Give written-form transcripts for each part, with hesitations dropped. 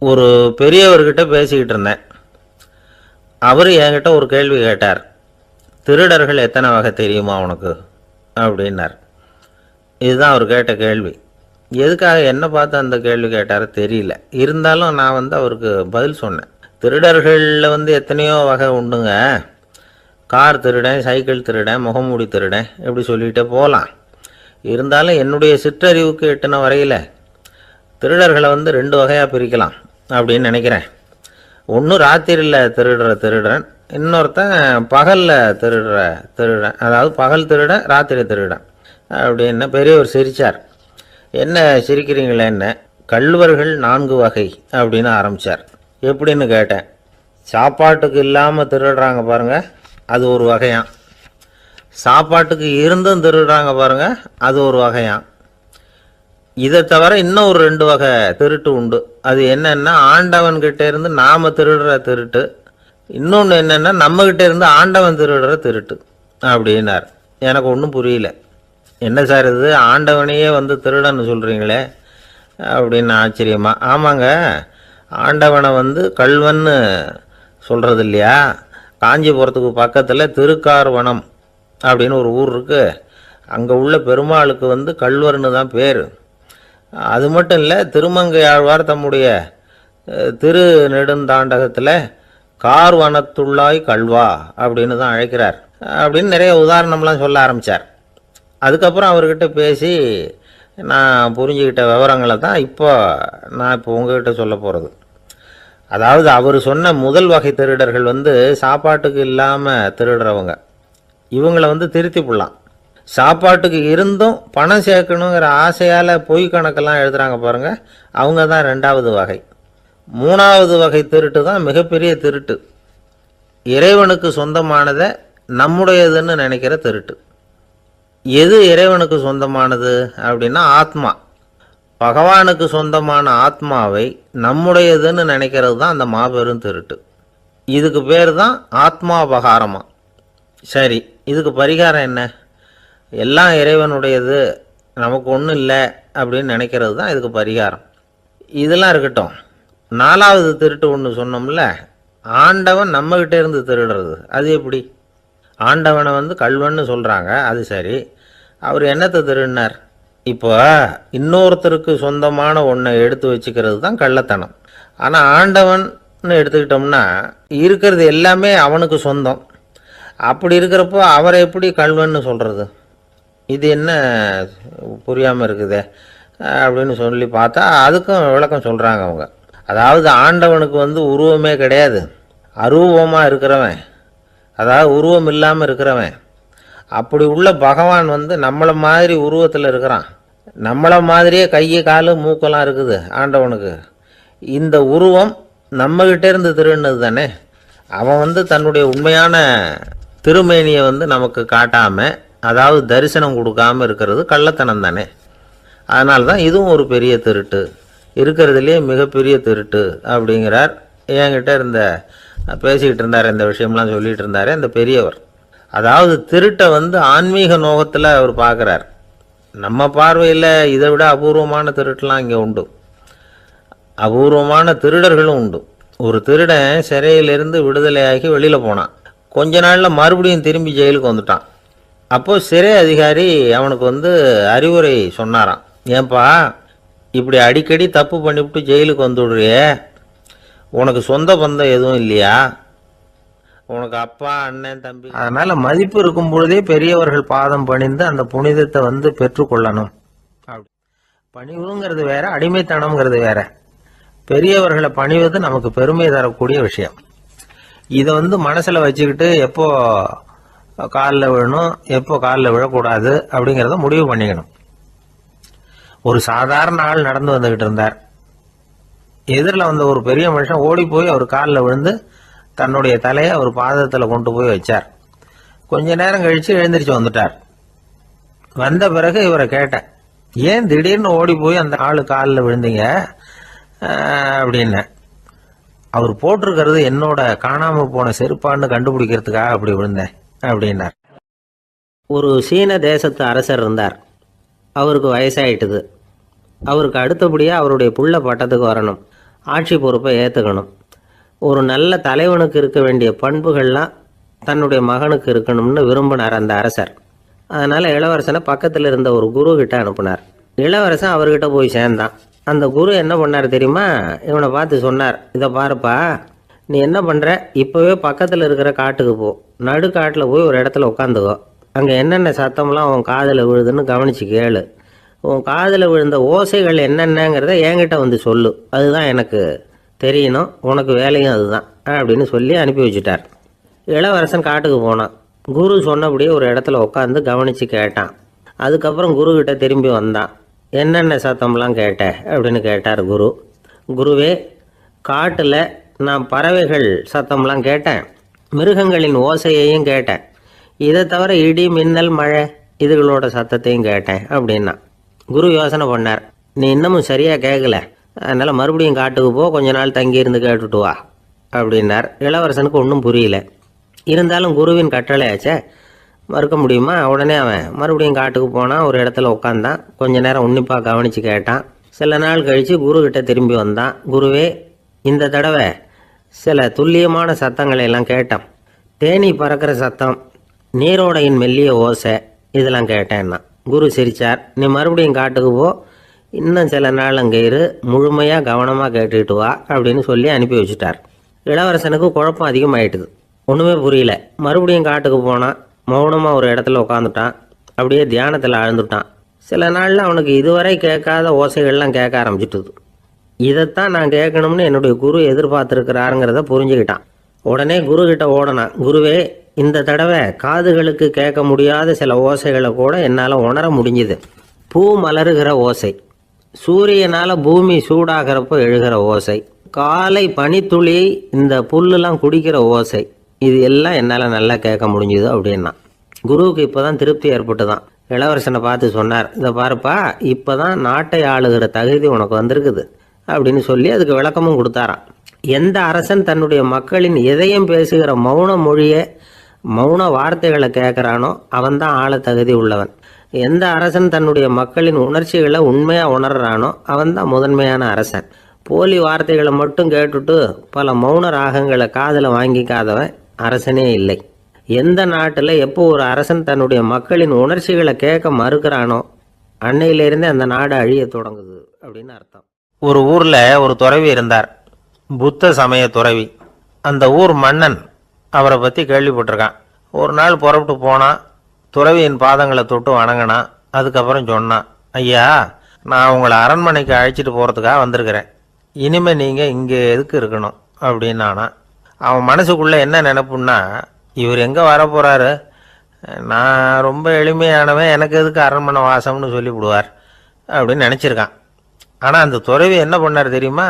ஒரு பெரியவர்கிட்ட பேசிக்கிட்டு இருந்தேன். அவர் என்கிட்ட ஒரு கேள்வி கேட்டார். திருடர்கள் எத்தனை வகை தெரியுமா உனக்கு அப்படின்னார். இதுதான் அவர் கேட்ட கேள்வி. எதுக்காக என்ன பார்த்து அந்த கேள்வி கேட்டார் தெரியல. இருந்தாலும் நான் அவருக்கு பதில் சொன்னேன். திருடர்களில் எத்தனையோ வகை உண்டுங்க. கார் திருடன், சைக்கிள் திருடன், முகமூடி திருடன், இப்படி சொல்லிகிட்டே போகலாம். இருந்தாலும் என்னுடைய சிற்றறிவுக்கு எட்டின வரையில் திருடர்களை 2 வகையாக பிரிக்கலாம் அப்படின்னு நினைக்கிறேன். ஒன்று ராத்திரியில் திருடுற திருடன், இன்னொருத்தன் பகலில் திருடுற திருடன். அதாவது பகல் திருடன், ராத்திரி திருடன் அப்படின்னு பெரியவர் சிரித்தார். என்ன சிரிக்கிறீங்களே? என்ன கள்வர்கள் 4 வகை அப்படின்னு ஆரம்பித்தார். எப்படின்னு கேட்டேன். சாப்பாட்டுக்கு இல்லாமல் திருடுறாங்க பாருங்கள், அது ஒரு வகையான். சாப்பாட்டுக்கு இருந்தும் திருடுறாங்க பாருங்கள், அது ஒரு வகையான். இதை தவிர இன்னும் ஒரு 2 வகை திருட்டு உண்டு. அது என்னென்னா, ஆண்டவன்கிட்ட இருந்து நாம் திருடுற திருட்டு, இன்னொன்று என்னென்னா நம்மக்கிட்ட இருந்து ஆண்டவன் திருடுற திருட்டு அப்படின்னார். எனக்கு ஒன்றும் புரியல. என்ன சார் இது, ஆண்டவனையே திருடன்னு சொல்கிறீங்களே அப்படின்னு ஆச்சரியமா. ஆமாங்க, ஆண்டவனை கல்வன்னு சொல்கிறது இல்லையா? காஞ்சிபுரத்துக்கு பக்கத்தில் திருக்கார்வனம் அப்படின்னு ஒரு ஊர் இருக்குது. அங்கே உள்ள பெருமாளுக்கு கல்வர்னு தான் பேர். அது மட்டும் இல்லை, திருமங்கையாழ்வார் தம்முடைய திரு நெடுந்தாண்டகத்தில் கார்வனத்துள்ளாய் கல்வா அப்படின்னு தான் அழைக்கிறார் அப்படின்னு நிறைய உதாரணம்லாம் சொல்ல ஆரம்பித்தார். அதுக்கப்புறம் அவர்கிட்ட பேசி நான் புரிஞ்சுக்கிட்ட விவரங்களை தான் நான் இப்போ உங்ககிட்ட சொல்ல போகிறது. அதாவது அவர் சொன்ன முதல் வகை திருடர்கள் சாப்பாட்டுக்கு இல்லாமல் திருடுறவங்க. இவங்களை திருத்தி போடலாம். சாப்பாட்டுக்கு இருந்தும் பணம் சேர்க்கணுங்கிற ஆசையால் பொய் கணக்கெல்லாம் எழுதுகிறாங்க பாருங்கள், அவங்க தான் 2வது வகை. 3வது வகை திருட்டு தான் மிகப்பெரிய திருட்டு. இறைவனுக்கு சொந்தமானதை நம்முடையதுன்னு நினைக்கிற திருட்டு. எது இறைவனுக்கு சொந்தமானது அப்படின்னா ஆத்மா. பகவானுக்கு சொந்தமான ஆத்மாவை நம்முடையதுன்னு நினைக்கிறது தான் அந்த மாபெரும் திருட்டு. இதுக்கு பேர் தான் ஆத்மாபகாரமா. சரி, இதுக்கு பரிகாரம் என்ன? எல்லாம் இறைவனுடையது, நமக்கு ஒன்றும் இல்லை அப்படின்னு நினைக்கிறது தான் இதுக்கு பரிகாரம். இதெல்லாம் இருக்கட்டும். 4வது திருட்டு ஒன்று சொன்னோம்ல, ஆண்டவன் நம்மகிட்ட இருந்து திருடுறது. அது எப்படி? ஆண்டவனை கல்வன்னு சொல்கிறாங்க, அது சரி. அவர் என்னத்தை திருடினார்? இப்போ இன்னொருத்தருக்கு சொந்தமான ஒன்றை எடுத்து வச்சுக்கிறது தான் கள்ளத்தனம். ஆனால் ஆண்டவன் எடுத்துக்கிட்டோம்னா இருக்கிறது எல்லாமே அவனுக்கு சொந்தம். அப்படி இருக்கிறப்போ அவரை எப்படி கல்வன்னு சொல்கிறது? இது என்ன புரியாமல் இருக்குதே அப்படின்னு சொல்லி பார்த்தா அதுக்கும் விளக்கம் சொல்கிறாங்க அவங்க. அதாவது ஆண்டவனுக்கு உருவமே கிடையாது, அரூபமாக இருக்கிறவன், அதாவது உருவம் இல்லாமல் இருக்கிறவன். அப்படி உள்ள பகவான் நம்மளை மாதிரி உருவத்தில் இருக்கிறான். நம்மளை மாதிரியே கை, கால், மூக்கெல்லாம் இருக்குது ஆண்டவனுக்கு. இந்த உருவம் நம்மகிட்டே இருந்து திருடினது தானே. அவன் தன்னுடைய உண்மையான திருமேனியை நமக்கு காட்டாமல், அதாவது தரிசனம் கொடுக்காமல் இருக்கிறது கள்ளத்தனம் தானே. அதனால தான் இதுவும் ஒரு பெரிய திருட்டு, இருக்கிறதுலே மிகப்பெரிய திருட்டு அப்படிங்கிறார். என்கிட்ட பேசிக்கிட்டு இருந்தார், இந்த விஷயம்லாம் சொல்லிகிட்டு இருந்தார் இந்த பெரியவர். அதாவது திருட்டை ஆன்மீக நோகத்தில் அவர் பார்க்குறார். நம்ம பார்வையில் இதை விட அபூர்வமான திருட்டுலாம் இங்கே உண்டு. அபூர்வமான திருடர்களும் உண்டு. ஒரு திருடன் சிறையிலிருந்து விடுதலையாகி வெளியில் போனான். கொஞ்ச நாளில் மறுபடியும் திரும்பி ஜெயிலுக்கு வந்துட்டான். அப்போது சிறை அதிகாரி அவனுக்கு அறிவுரை சொன்னாராம். ஏன்பா இப்படி அடிக்கடி தப்பு பண்ணிவிட்டு ஜெயிலுக்கு வந்துவிடுறியே, உனக்கு சொந்த பந்தம் எதுவும் இல்லையா? உனக்கு அப்பா, அண்ணன், தம்பி, அதனால் மதிப்பு இருக்கும் பொழுதே பெரியவர்கள் பாதம் பணிந்து அந்த புனிதத்தை பெற்றுக்கொள்ளணும். அப்படி பணிவுங்கிறது வேற, அடிமைத்தனம்ங்கிறது வேற. பெரியவர்களை பணிவது நமக்கு பெருமை தரக்கூடிய விஷயம். இதை மனசில் வச்சுக்கிட்டு எப்போ காலில் விழணும், எப்போ காலில் விழக்கூடாது அப்படிங்கிறத முடிவு பண்ணிக்கணும். ஒரு சாதாரண ஆள் நடந்து வந்துக்கிட்டு இருந்தார். எதிரில் ஒரு பெரிய மனுஷன் ஓடி போய் அவர் காலில் விழுந்து தன்னுடைய தலையை அவர் பாதத்தில் கொண்டு போய் வச்சார். கொஞ்ச நேரம் கழித்து எழுந்திரிச்சு வந்துட்டார். வந்த பிறகு இவரை கேட்டேன், ஏன் திடீர்னு ஓடி போய் அந்த ஆளு காலில் விழுந்தீங்க அப்படின்னு. அவர் போட்டிருக்கிறது என்னோட காணாமல் போன செருப்பான்னு கண்டுபிடிக்கிறதுக்காக அப்படி விழுந்தேன் அப்படின்னார். ஒரு சீன தேசத்து அரசர் இருந்தார். அவருக்கு வயசாயிட்டுது. அவருக்கு அடுத்தபடியாக அவருடைய புள்ள பட்டத்துக்கு வரணும். ஆட்சி பொறுப்பை ஏற்றுக்கணும். ஒரு நல்ல தலைவனுக்கு இருக்க வேண்டிய பண்புகள்லாம் தன்னுடைய மகனுக்கு இருக்கணும்னு விரும்பினார் அந்த அரசர். அதனால் இளவரசனை பக்கத்தில் இருந்த ஒரு குரு கிட்ட அனுப்புனார். இளவரசன் அவர்கிட்ட போய் சேர்ந்தான். அந்த குரு என்ன பண்ணார் தெரியுமா? இவனை பார்த்து சொன்னார், இதை பாருப்பா, நீ என்ன பண்ணுற, இப்போவே பக்கத்தில் இருக்கிற காட்டுக்கு போ, நடுக்காட்டில் போய் ஒரு இடத்துல உட்காந்துக்கோ, அங்கே என்னென்ன சத்தம்லாம் உன் காதில் விழுதுன்னு கவனித்து கேளு, உன் காதில் விழுந்த ஓசைகள் என்னென்னங்கிறத என்கிட்ட வந்து சொல்லு, அதுதான் எனக்கு தெரியணும், உனக்கு வேலையும் அதுதான் அப்படின்னு சொல்லி அனுப்பி வச்சுட்டார். இளவரசன் காட்டுக்கு போனான். குரு சொன்னபடியே ஒரு இடத்துல உட்காந்து கவனித்து கேட்டான். அதுக்கப்புறம் குருக்கிட்ட திரும்பி வந்தான். என்னென்ன சத்தம்லாம் கேட்ட அப்படின்னு கேட்டார் குரு. குருவே, காட்டில் நான் பறவைகள் சத்தம்லாம் கேட்டேன், மிருகங்களின் ஓசையையும் கேட்டேன், இதை தவிர இடி மின்னல் மழை இதுகளோட சத்தத்தையும் கேட்டேன் அப்படின்னா. குரு யோசனை பண்ணார், நீ இன்னமும் சரியாக கேட்கல, அதனால் மறுபடியும் காட்டுக்கு போ, கொஞ்ச நாள் தங்கியிருந்து கேட்டுட்டு வா அப்படின்னார். இளவரசனுக்கு ஒன்றும் புரியல. இருந்தாலும் குருவின் கட்டளையாச்சே, மறுக்க முடியுமா? உடனே அவன் மறுபடியும் காட்டுக்கு போனான். ஒரு இடத்துல உட்காந்தான். கொஞ்ச நேரம் உன்னிப்பாக கவனித்து கேட்டான். சில நாள் கழித்து குருக்கிட்ட திரும்பி வந்தான். குருவே, இந்த தடவை சில துல்லியமான சத்தங்களை எல்லாம் கேட்டான். தேனி பறக்கிற சத்தம், நீரோடையின் மெல்லிய ஓசை, இதெல்லாம் கேட்டேன்னா. குரு சிரித்தார். நீ மறுபடியும் காட்டுக்கு போ, இன்னும் சில நாள் அங்கே இரு, முழுமையாக கவனமாக கேட்டுக்கிட்டு வா அப்படின்னு சொல்லி அனுப்பி வச்சுட்டார். இளவரசனுக்கு குழப்பம் அதிகமாயிட்டுது. ஒன்றுமே புரியல. மறுபடியும் காட்டுக்கு போனான். மௌனமாக ஒரு இடத்துல உட்காந்துட்டான். அப்படியே தியானத்தில் ஆழ்ந்துட்டான். சில நாளில் அவனுக்கு இதுவரை கேட்காத ஓசைகள்லாம் கேட்க ஆரம்பிச்சிட்டுது. இதைத்தான் நான் கேட்கணும்னு என்னுடைய குரு எதிர்பார்த்துருக்கிறாருங்கிறத புரிஞ்சுக்கிட்டான். உடனே குரு கிட்ட ஓடனான். குருவே, இந்த தடவை காதுகளுக்கு கேட்க முடியாத சில ஓசைகளை கூட என்னால் உணர முடிஞ்சுது. பூ மலருகிற ஓசை, சூரியனால் பூமி சூடாகிறப்போ எழுகிற ஓசை, காலை பனித்துளி இந்த புல்லுலாம் குடிக்கிற ஓசை, இது எல்லாம் என்னால் நல்லா கேட்க முடிஞ்சுது அப்படின்னா. குருவுக்கு இப்போ தான் திருப்தி ஏற்பட்டு தான். இளவரசனை பார்த்து சொன்னார், இதை பாருப்பா, இப்போ தான் நாட்டை ஆளுகிற தகுதி உனக்கு வந்திருக்குது அப்படின்னு சொல்லி அதுக்கு விளக்கமும் கொடுத்தாராம். எந்த அரசன் தன்னுடைய மக்களின் எதையும் பேசுகிற மௌன மொழியை, மௌன வார்த்தைகளை கேட்குறானோ அவன்தான் ஆள தகுதி உள்ளவன். எந்த அரசன் தன்னுடைய மக்களின் உணர்ச்சிகளை உண்மையாக உணர்றானோ அவன்தான் முதன்மையான அரசன். போலி வார்த்தைகளை மட்டும் கேட்டுட்டு பல மௌன ராகங்களை காதில் வாங்கிக்காதவன் அரசனே இல்லை. எந்த நாட்டில் எப்போ ஒரு அரசன் தன்னுடைய மக்களின் உணர்ச்சிகளை கேட்க மறுக்கிறானோ அன்னையிலிருந்தே அந்த நாடு அழிய தொடங்குது அப்படின்னு அர்த்தம். ஒரு ஊரில் ஒரு துறவி இருந்தார், புத்த சமய துறவி. அந்த ஊர் மன்னன் அவரை பற்றி கேள்விப்பட்டிருக்கான். ஒரு நாள் புறப்பட்டு போனான். துறவியின் பாதங்களை தொட்டு வணங்கினான். அதுக்கப்புறம் சொன்னான், ஐயா, நான் உங்களை அரண்மனைக்கு அழைச்சிட்டு போகிறதுக்காக வந்திருக்கிறேன், இனிமேல் நீங்கள் இங்கே எதுக்கு இருக்கணும் அப்படின்னானா. அவன் மனசுக்குள்ளே என்ன நினைப்புன்னா, இவர் எங்கே வரப்போகிறாரு, நான் ரொம்ப எளிமையானவன், எனக்கு எதுக்கு அரண்மனை வாசம்னு சொல்லிவிடுவார் அப்படின்னு நினச்சிருக்கான். ஆனால் அந்த துறவி என்ன பண்ணார் தெரியுமா?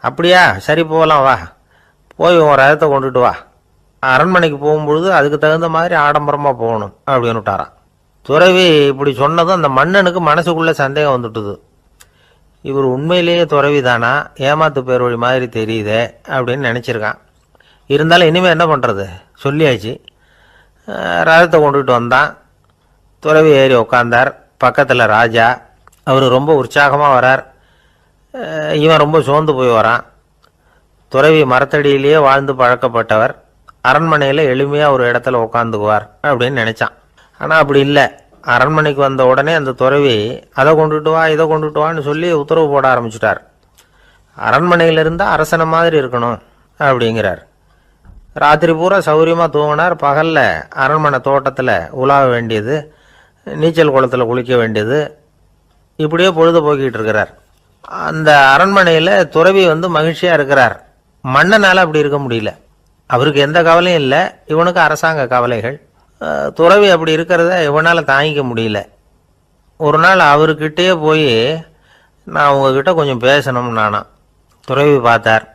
அப்படியா, சரி போகலாம், வா, போய் உன் ரதத்தை கொண்டுட்டு வா, அரண்மனைக்கு போகும்பொழுது அதுக்கு தகுந்த மாதிரி ஆடம்பரமாக போகணும் அப்படின்னு விட்டாரான். துறவி இப்படி சொன்னதும் அந்த மன்னனுக்கு மனசுக்குள்ளே சந்தேகம் வந்துட்டுது. இவர் உண்மையிலேயே துறவி தானா, ஏமாத்து பேர் வழி மாதிரி தெரியுதே அப்படின்னு நினச்சிருக்கான். இருந்தாலும் இனிமேல் என்ன பண்ணுறது, சொல்லியாச்சு. ரதத்தை கொண்டுகிட்டு வந்தான். துறவி ஏறி உட்காந்தார். பக்கத்தில் ராஜா. அவர் ரொம்ப உற்சாகமாக வரார். இவன் ரொம்ப சோர்ந்து போய் வரான். துறவி மரத்தடியிலேயே வாழ்ந்து பழக்கப்பட்டவர், அரண்மனையில் எளிமையாக ஒரு இடத்துல உட்காந்துக்குவார் அப்படின்னு நினச்சான். ஆனால் அப்படி இல்லை. அரண்மனைக்கு வந்த உடனே அந்த துறவி அதை கொண்டுட்டு வா, இதை கொண்டுட்டு வான்னு சொல்லி உத்தரவு போட ஆரம்பிச்சிட்டார். அரண்மனையில் இருந்தால் அரசனை மாதிரி இருக்கணும் அப்படிங்கிறார். ராத்திரி பூரா சௌரியமாக தூங்கினார். பகலில் அரண்மனை தோட்டத்தில் உலாவ வேண்டியது, நீச்சல் குளத்தில் குளிக்க வேண்டியது, இப்படியே பொழுது போக்கிட்டு இருக்கிறார். அந்த அரண்மனையில் துறவி மகிழ்ச்சியாக இருக்கிறார். மன்னனால் அப்படி இருக்க முடியல. அவருக்கு எந்த கவலையும் இல்லை, இவனுக்கு அரசாங்க கவலைகள். துறவி அப்படி இருக்கிறத இவனால் தாங்கிக்க முடியல. ஒரு நாள் அவர்கிட்டயே போய், நான் உங்ககிட்ட கொஞ்சம் பேசணும் நானா. துறவி பார்த்தார்.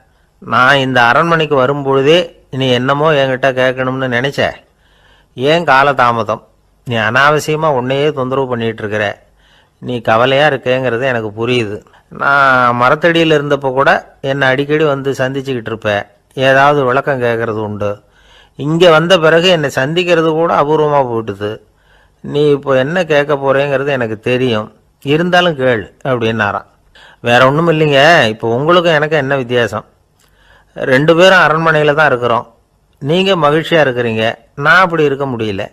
நான் இந்த அரண்மனைக்கு வரும்பொழுதே நீ என்னமோ என்கிட்ட கேட்கணும்னு நினச்ச, ஏன் காலதாமதம், நீ அனாவசியமாக உன்னையே தொந்தரவு பண்ணிகிட்டு இருக்கிற, நீ கவலையாக இருக்கேங்கிறது எனக்கு புரியுது. நான் மரத்தடியில் இருந்தப்போ கூட என்னை அடிக்கடி சந்திச்சுக்கிட்டு இருப்பேன், ஏதாவது விளக்கம் கேட்குறது உண்டு. இங்கே வந்த பிறகு என்னை சந்திக்கிறது கூட அபூர்வமாக போயிட்டுது. நீ இப்போ என்ன கேட்க போகிறேங்கிறது எனக்கு தெரியும், இருந்தாலும் கேள் அப்படின்னாராம். வேற ஒன்றும் இல்லைங்க. இப்போ உங்களுக்கும் எனக்கு என்ன வித்தியாசம்? 2 பேரும் அரண்மனையில் தான் இருக்கிறோம். நீங்கள் மகிழ்ச்சியாக இருக்கிறீங்க, நான் அப்படி இருக்க முடியல.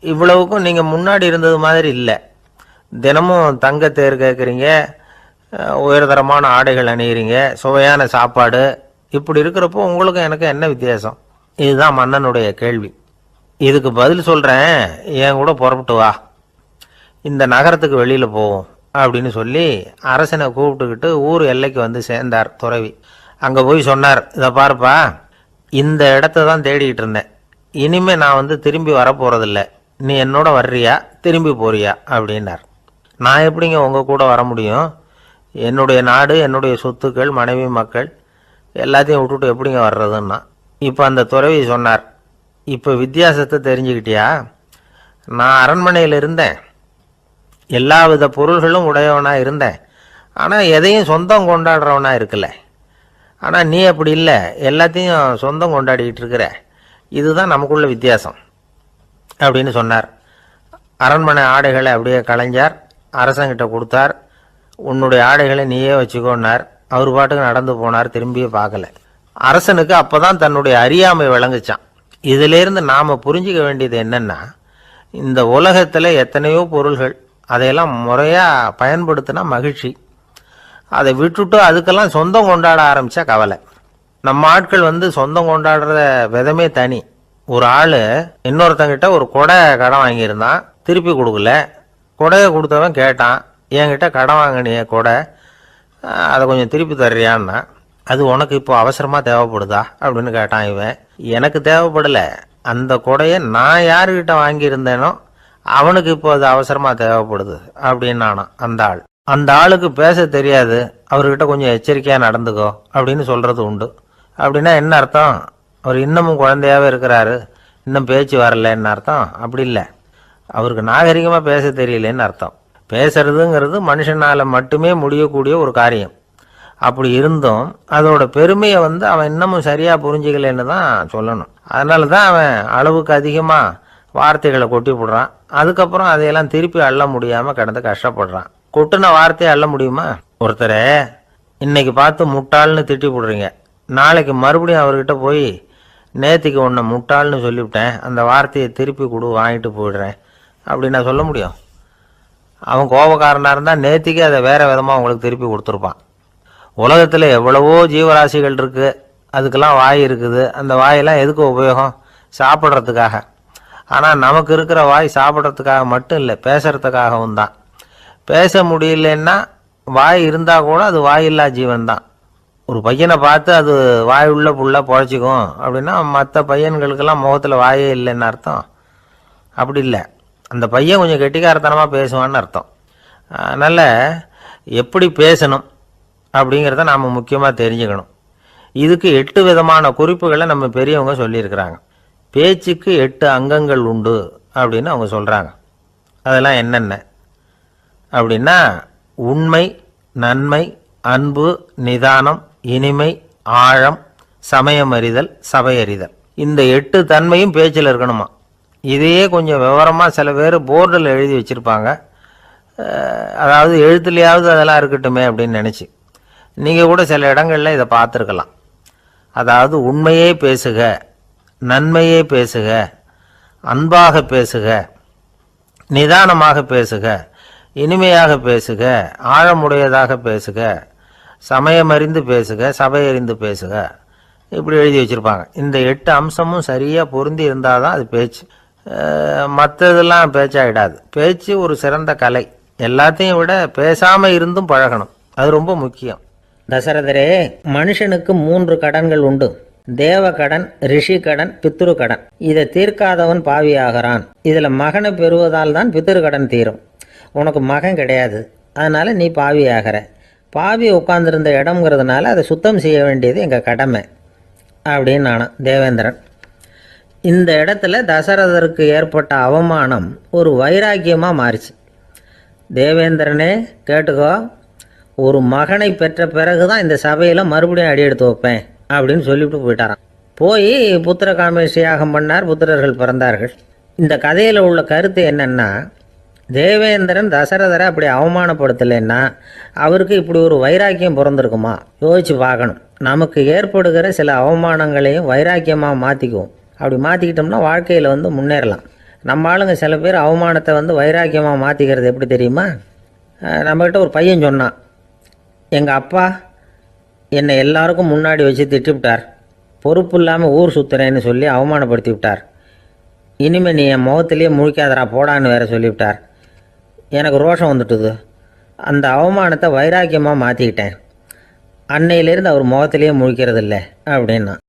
இவ்வளவுக்கும் நீங்கள் முன்னாடி இருந்தது மாதிரி இல்லை. தினமும் தங்க தேர் கேட்குறீங்க, உயர்தரமான ஆடைகள் அணிகிறீங்க, சுவையான சாப்பாடு. இப்படி இருக்கிறப்போ உங்களுக்கும் எனக்கு என்ன வித்தியாசம்? இதுதான் மன்னனுடைய கேள்வி. இதுக்கு பதில் சொல்கிறேன், என் கூட புறப்பட்டு வா, இந்த நகரத்துக்கு வெளியில் போவோம் அப்படின்னு சொல்லி அரசனை கூப்பிட்டுக்கிட்டு ஊர் எல்லைக்கு வந்து சேர்ந்தார் துறவி. அங்கே போய் சொன்னார், இதை பாருப்பா, இந்த இடத்த தான் தேடிக்கிட்டு இருந்தேன். இனிமே நான் வந்து திரும்பி வரப்போகிறதில்ல. நீ என்னோட வர்றியா திரும்பி போறியா அப்படின்னார். நான் எப்படிங்க உங்கள் கூட வர முடியும்? என்னுடைய நாடு, என்னுடைய சொத்துக்கள், மனைவி, மக்கள் எல்லாத்தையும் விட்டுட்டு எப்படிங்க வர்றதுன்னா. இப்போ அந்த துறவி சொன்னார், இப்போ வித்தியாசத்தை தெரிஞ்சுக்கிட்டியா? நான் அரண்மனையில் இருந்தேன், எல்லா வித பொருள்களும் உடையவனாக இருந்தேன், ஆனால் எதையும் சொந்தம் கொண்டாடுறவனாக இருக்கல. ஆனால் நீ அப்படி இல்லை, எல்லாத்தையும் சொந்தம் கொண்டாடிக்கிட்டு இருக்கிற. இதுதான் நமக்குள்ள வித்தியாசம் அப்படின்னு சொன்னார். அரண்மனை ஆடைகளை அப்படியே கலைஞர் அரசங்கிட்ட கொடுத்தார். உன்னுடைய ஆடைகளை நீயே வச்சுக்கோன்னார். அவர் பாட்டுக்கு நடந்து போனார், திரும்பியே பார்க்கல. அரசனுக்கு அப்போ தான் தன்னுடைய அறியாமை விளங்குச்சான். இதிலேருந்து நாம் புரிஞ்சிக்க வேண்டியது என்னென்னா, இந்த உலகத்தில் எத்தனையோ பொருள்கள், அதையெல்லாம் முறையாக பயன்படுத்தினா மகிழ்ச்சி. அதை விட்டுட்டு அதுக்கெல்லாம் சொந்தம் கொண்டாட ஆரம்பித்தா கவலை. நம்ம ஆட்கள் வந்து சொந்தம் கொண்டாடுற விதமே தனி. ஒரு ஆள் இன்னொருத்தங்கிட்ட ஒரு கொடை கடன் வாங்கியிருந்தான், திருப்பி கொடுக்கல. கொடையை கொடுத்தவன் கேட்டான், என்கிட்ட கடன் வாங்கினிய கொடை, அதை கொஞ்சம் திருப்பி தர்றியான்னா. அது உனக்கு இப்போ அவசரமாக தேவைப்படுதா அப்படின்னு கேட்டான் இவன். எனக்கு தேவைப்படலை, அந்த கொடையை நான் யாருக்கிட்ட வாங்கியிருந்தேனோ அவனுக்கு இப்போ அது அவசரமாக தேவைப்படுது அப்படின்னானான் அந்த ஆள். அந்த ஆளுக்கு பேச தெரியாது, அவர்கிட்ட கொஞ்சம் எச்சரிக்கையாக நடந்துக்கோ அப்படின்னு சொல்கிறது உண்டு. அப்படின்னா என்ன அர்த்தம்? அவர் இன்னமும் குழந்தையாகவே இருக்கிறாரு, இன்னும் பேச்சு வரலன்னு அர்த்தம்? அப்படி இல்லை, அவருக்கு நாகரிகமாக பேச தெரியலன்னு அர்த்தம். பேசுறதுங்கிறது மனுஷனால் மட்டுமே முடியக்கூடிய ஒரு காரியம். அப்படி இருந்தும் அதோட பெருமையை வந்து அவன் இன்னமும் சரியாக புரிஞ்சிக்கலன்னு தான் சொல்லணும். அதனால தான் அவன் அளவுக்கு அதிகமாக வார்த்தைகளை கொட்டி போடுறான். அதுக்கப்புறம் அதையெல்லாம் திருப்பி அள்ள முடியாமல் கிடந்து கஷ்டப்படுறான். கொட்டுன வார்த்தையை அள்ள முடியுமா? ஒருத்தரை இன்னைக்கு பார்த்து முட்டாள்னு திட்டி போடுறீங்க, நாளைக்கு மறுபடியும் அவர்கிட்ட போய் நேற்றுக்கு உன்னை முட்டாள்னு சொல்லிவிட்டேன், அந்த வார்த்தையை திருப்பி கொடு, வாங்கிட்டு போயிடுறேன் அப்படின்னு நான் சொல்ல முடியும்? அவன் கோபக்காரனாக இருந்தால் நேற்றுக்கு அதை வேறு விதமாக உங்களுக்கு திருப்பி கொடுத்துருப்பான். உலகத்தில் எவ்வளவோ ஜீவராசிகள் இருக்குது, அதுக்கெல்லாம் வாய் இருக்குது. அந்த வாயெல்லாம் எதுக்கு உபயோகம்? சாப்பிட்றதுக்காக. ஆனால் நமக்கு இருக்கிற வாய் சாப்பிட்றதுக்காக மட்டும் இல்லை, பேசுகிறதுக்காகவும் தான். பேச முடியலன்னா வாய் இருந்தால் கூட அது வாயில்லா ஜீவன் தான். ஒரு பையனை பார்த்து அது வாய் உள்ள புள்ள பொழைச்சிக்கும் அப்படின்னா மற்ற பையன்களுக்கெல்லாம் முகத்தில் வாயே இல்லைன்னு அர்த்தம்? அப்படி இல்லை, அந்த பையன் கொஞ்சம் கெட்டிக்காரத்தனமாக பேசுவான்னு அர்த்தம். அதனால் எப்படி பேசணும் அப்படிங்கிறத நாம் முக்கியமாக தெரிஞ்சுக்கணும். இதுக்கு 8 விதமான குறிப்புகளை நம்ம பெரியவங்க சொல்லியிருக்கிறாங்க. பேச்சுக்கு 8 அங்கங்கள் உண்டு அப்படின்னு அவங்க சொல்கிறாங்க. அதெல்லாம் என்னென்ன அப்படின்னா, உண்மை, நன்மை, அன்பு, நிதானம், இனிமை, ஆழம், சமயமறிதல், சபையறிதல். இந்த 8 தன்மையும் பேச்சில் இருக்கணுமா. இதையே கொஞ்சம் விவரமாக சில பேர் போர்டில் எழுதி வச்சுருப்பாங்க. அதாவது எழுத்துலையாவது அதெல்லாம் இருக்கட்டுமே அப்படின்னு நினச்சி நீங்கள் கூட சில இடங்களில் இதை பார்த்துருக்கலாம். அதாவது உண்மையே பேசுக, நன்மையே பேசுக, அன்பாக பேசுக, நிதானமாக பேசுக, இனிமையாக பேசுக, ஆழமுடையதாக பேசுக, சமயமறிந்து பேசுக, சபையறிந்து பேசுக, இப்படி எழுதி வச்சுருப்பாங்க. இந்த 8 அம்சமும் சரியாக பொருந்தி இருந்தால் தான் அது பேச்சு. மற்றதெல்லாம் பேச்சாகிடாது. பேச்சு ஒரு சிறந்த கலை. எல்லாத்தையும் விட பேசாமல் இருந்தும் பழகணும், அது ரொம்ப முக்கியம். தசரதரே, மனுஷனுக்கு 3 கடன்கள் உண்டு. தேவ கடன், ரிஷி கடன், பித்ரு கடன். இதை தீர்க்காதவன் பாவியாகிறான். இதில் மகனை பெறுவதால் தான் பித்ரு கடன் தீரும். உனக்கு மகன் கிடையாது, அதனால் நீ பாவியாகிற. பாவி உட்கார்ந்துருந்த இடம்ங்கிறதுனால அதை சுத்தம் செய்ய வேண்டியது எங்கள் கடமை அப்படின்னு நானும் தேவேந்திரன். இந்த இடத்துல தசரதருக்கு ஏற்பட்ட அவமானம் ஒரு வைராக்கியமாக மாறிச்சு. தேவேந்திரனே கேட்டுக்கோ, ஒரு மகனை பெற்ற பிறகு தான் இந்த சபையில் மறுபடியும் அடி எடுத்து வைப்பேன் அப்படின்னு சொல்லிவிட்டு போயிட்டாரான். போய் புத்திர காமேஷ் யாகம் பண்ணார், புத்திரர்கள் பிறந்தார்கள். இந்த கதையில் உள்ள கருத்து என்னென்னா, தேவேந்திரன் தசரதரை அப்படி அவமானப்படுத்தலைன்னா அவருக்கு இப்படி ஒரு வைராக்கியம் பிறந்திருக்குமா? யோசிச்சு பார்க்கணும். நமக்கு ஏற்படுகிற சில அவமானங்களையும் வைராக்கியமாக மாற்றிக்குவோம். அப்படி மாற்றிக்கிட்டோம்னா வாழ்க்கையில் முன்னேறலாம். நம்ம ஆளுங்க சில பேர் அவமானத்தை வைராக்கியமாக மாற்றிக்கிறது எப்படி தெரியுமா? நம்மக்கிட்ட ஒரு பையன் சொன்னான், எங்கள் அப்பா என்னை எல்லாருக்கும் முன்னாடி வச்சு திட்டிவிட்டார், பொறுப்பு இல்லாமல் ஊர் சுற்றுறேன்னு சொல்லி அவமானப்படுத்தி விட்டார். இனிமேல் நீ என் முகத்திலேயே முழிக்காதரா போடான்னு வேற சொல்லிவிட்டார். எனக்கு ரோஷம் வந்துட்டுது. அந்த அவமானத்தை வைராக்கியமாக மாற்றிக்கிட்டேன். அன்னையிலேருந்து அவர் முகத்திலேயே முழிக்கிறதில்ல அப்படின்னா.